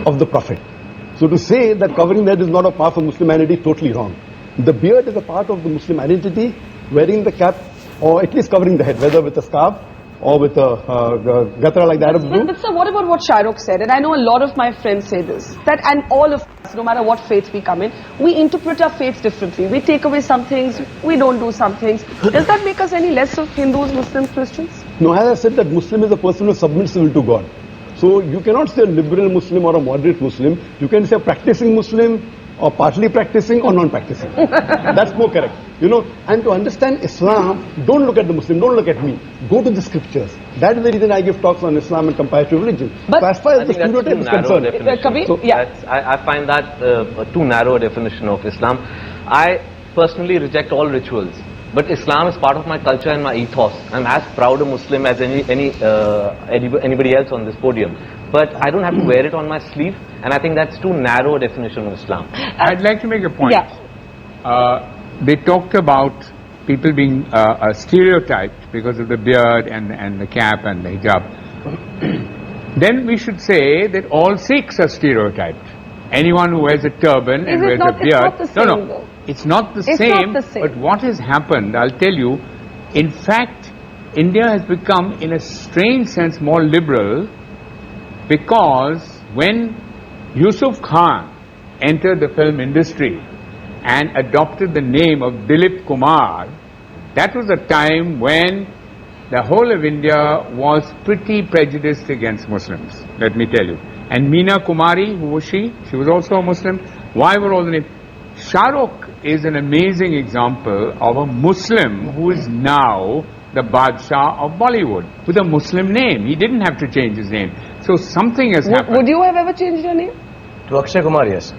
of the Prophet. So to say that covering the head is not a part of Muslim identity is totally wrong. The beard is a part of the Muslim identity. Wearing the cap, or at least covering the head, whether with a scarf or with a gatra like the Arabs do. But sir, what about what Shahrukh said? And I know a lot of my friends say this, that and all of us, no matter what faith we come in, we interpret our faith differently. We take away some things, we don't do some things. Does that make us any less of Hindus, Muslims, Christians? No, as I said, that Muslim is a person who submits will to God. So you cannot say a liberal Muslim or a moderate Muslim. You can say a practicing Muslim or partly practicing or non-practicing. That's more correct. You know, and to understand Islam, don't look at the Muslim, don't look at me. Go to the scriptures. That is the reason I give talks on Islam and comparative religion. But so as far as the stereotype is concerned, I find that too narrow a definition of Islam. I personally reject all rituals. But Islam is part of my culture and my ethos. I'm as proud a Muslim as anybody else on this podium. But I don't have to wear it on my sleeve, and I think that's too narrow a definition of Islam. I'd like to make a point. Yeah. They talked about people being stereotyped because of the beard and the cap and the hijab. Then we should say that all Sikhs are stereotyped. Anyone who wears a turban and wears a beard. It's not the same. But what has happened, I'll tell you, in fact, India has become, in a strange sense, more liberal, because when Yusuf Khan entered the film industry and adopted the name of Dilip Kumar, that was a time when the whole of India was pretty prejudiced against Muslims, let me tell you. And Meena Kumari, who was she? She was also a Muslim. Why were all the names? Shahrukh is an amazing example of a Muslim who is now the Badshah of Bollywood with a Muslim name. He didn't have to change his name. So something has happened. Would you have ever changed your name? To Akshay Kumar, yes.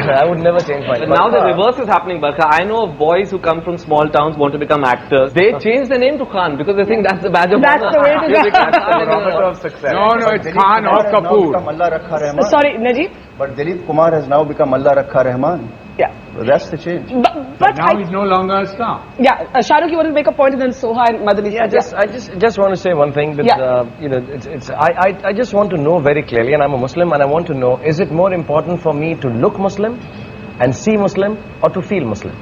I would never change my name. Now the reverse is happening, Barkha. I know of boys who come from small towns, want to become actors. They change their name to Khan because they think that's the badge of honor. That's the way to go. Of success. No, it's Khan or Kapoor. Sorry, Najib? But Dilip Kumar has now become Allah Rakha Rahman. Yeah. So that's the change. But now he's no longer a star. Yeah, Shahrukh, you want to make a point, and then Soha and Madani. Yeah, I just want to say one thing. That, I just want to know very clearly, and I'm a Muslim, and I want to know: is it more important for me to look Muslim and see Muslim, or to feel Muslim?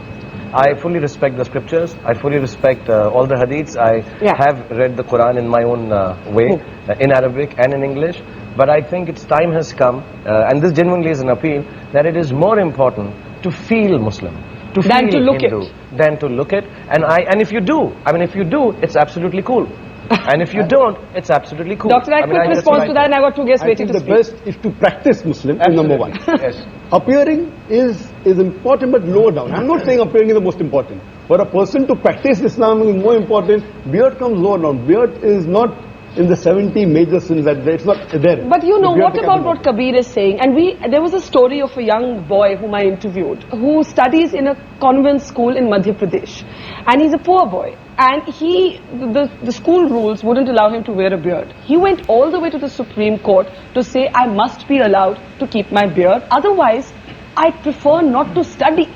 I fully respect the scriptures. I fully respect all the hadiths. I have read the Quran in my own way, in Arabic and in English. But I think its time has come, and this genuinely is an appeal, that it is more important to feel Muslim, to feel Hindu, than to look it. And if you do, if you do, it's absolutely cool. And if you don't, it's absolutely cool. Dr. I quick response to that, and I've got 2 guests waiting to speak. The best is to practice Muslim, is number one. Yes. Appearing is important, but lower down. I'm not saying appearing is the most important. For a person to practice Islam is more important. Beard comes lower down. Beard is not in the 70 major sins, that it's not there. But you know, what about what Kabir is saying? And there was a story of a young boy whom I interviewed, who studies in a convent school in Madhya Pradesh. And he's a poor boy. And the school rules wouldn't allow him to wear a beard. He went all the way to the Supreme Court to say, I must be allowed to keep my beard. Otherwise, I prefer not to study.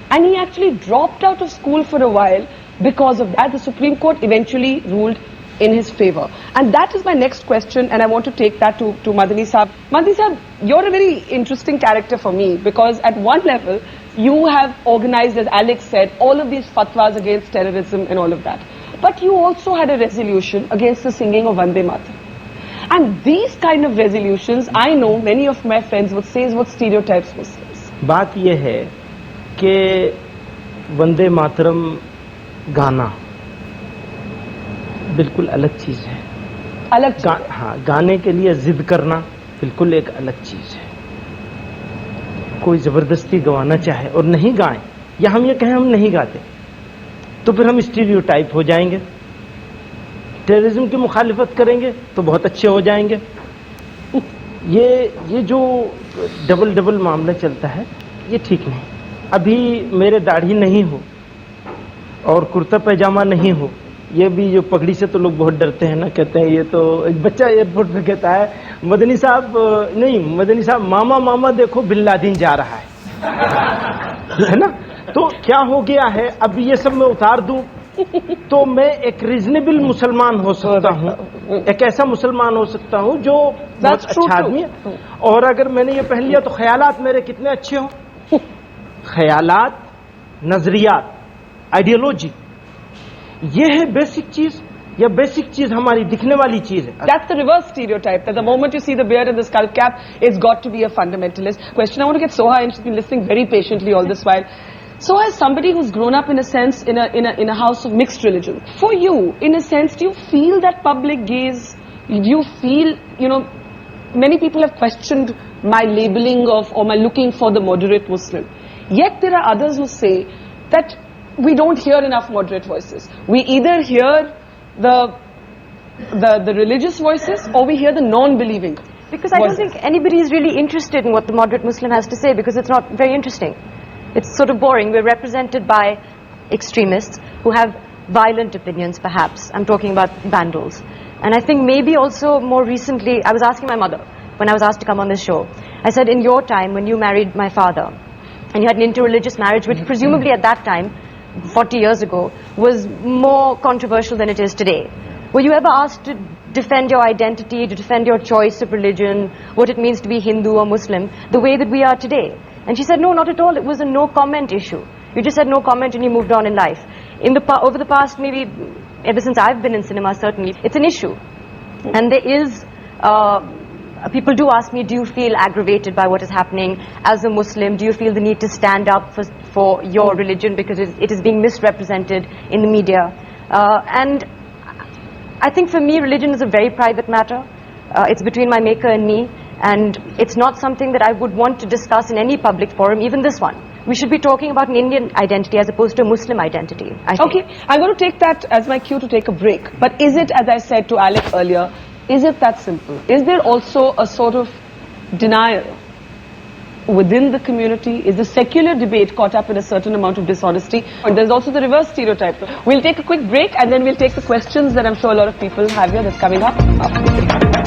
And he actually dropped out of school for a while because of that. The Supreme Court eventually ruled in his favor. And that is my next question, and I want to take that to Madani Saab. Madani Saab, you're a very interesting character for me, because at one level, you have organized, as Alex said, all of these fatwas against terrorism and all of that. But you also had a resolution against the singing of Vande Mataram. And these kind of resolutions, I know many of my friends would say is what stereotypes Muslims. बात ये है कि वंदे मातरम गाना बिल्कुल अलग चीज है. अलग हाँ, गाने के लिए जिद करना बिल्कुल एक अलग चीज है. कोई जबरदस्ती गवाना चाहे और नहीं गाएं, या हम ये कहें हम नहीं गाते, तो फिर हम स्टीरियोटाइप हो जाएंगे. टेररिज्म की मुखालिफत करेंगे तो बहुत अच्छे हो जाएंगे. ये जो डबल मामला चलता है, ये ठीक नहीं. अभी मेरे दाढ़ी नहीं हो और कुर्ता पैजामा नहीं हो, ये भी जो पगड़ी से तो लोग बहुत डरते हैं ना, कहते हैं ये तो एक बच्चा एयरपोर्ट पे कहता है मदनी साहब मामा मामा देखो बिन लादेन जा रहा है ना. तो क्या हो गया है, अब ये सब मैं उतार दूं تو میں ایک ریزنیبل مسلمان ہو سکتا ہوں, ایک ایسا مسلمان ہو سکتا ہوں جو بہت اچھا آدمی ہے. اور اگر میں نے یہ پہن لیا تو خیالات میرے کتنے اچھے ہوں. خیالات, نظریات, آئیڈیالوجی, یہ ہے بیسک چیز, یا بیسک چیز ہماری دکھنے والی چیز ہے. That's the reverse stereotype, that the moment you see the beard and the skull cap, it's got to be a fundamentalist. Question, I want to get Soha in. She's been listening very patiently all this while. Soha, as somebody who's grown up in a sense in a house of mixed religion, for you, in a sense, do you feel that public gaze? Do you feel, many people have questioned my labeling of, or my looking for the moderate Muslim. Yet there are others who say that we don't hear enough moderate voices. We either hear the religious voices, or we hear the non-believing. Because I don't think anybody is really interested in what the moderate Muslim has to say, because it's not very interesting. It's sort of boring. We're represented by extremists who have violent opinions, perhaps. I'm talking about vandals. And I think maybe also more recently, I was asking my mother when I was asked to come on this show. I said, in your time when you married my father, and you had an interreligious marriage, which presumably at that time, 40 years ago, was more controversial than it is today. Were you ever asked to defend your identity, to defend your choice of religion, what it means to be Hindu or Muslim, the way that we are today? And she said, no, not at all. It was a no-comment issue. You just said no comment and you moved on in life. Over the past, maybe ever since I've been in cinema, certainly, it's an issue. And there is, people do ask me, do you feel aggravated by what is happening as a Muslim? Do you feel the need to stand up for your religion because it is being misrepresented in the media? And I think for me, religion is a very private matter. It's between my maker and me. And it's not something that I would want to discuss in any public forum, even this one. We should be talking about an Indian identity as opposed to a Muslim identity, I think. Okay, I'm going to take that as my cue to take a break. But is it, as I said to Alec earlier, is it that simple? Is there also a sort of denial within the community? Is the secular debate caught up in a certain amount of dishonesty? And there's also the reverse stereotype. We'll take a quick break and then we'll take the questions that I'm sure a lot of people have here that's coming up after the break.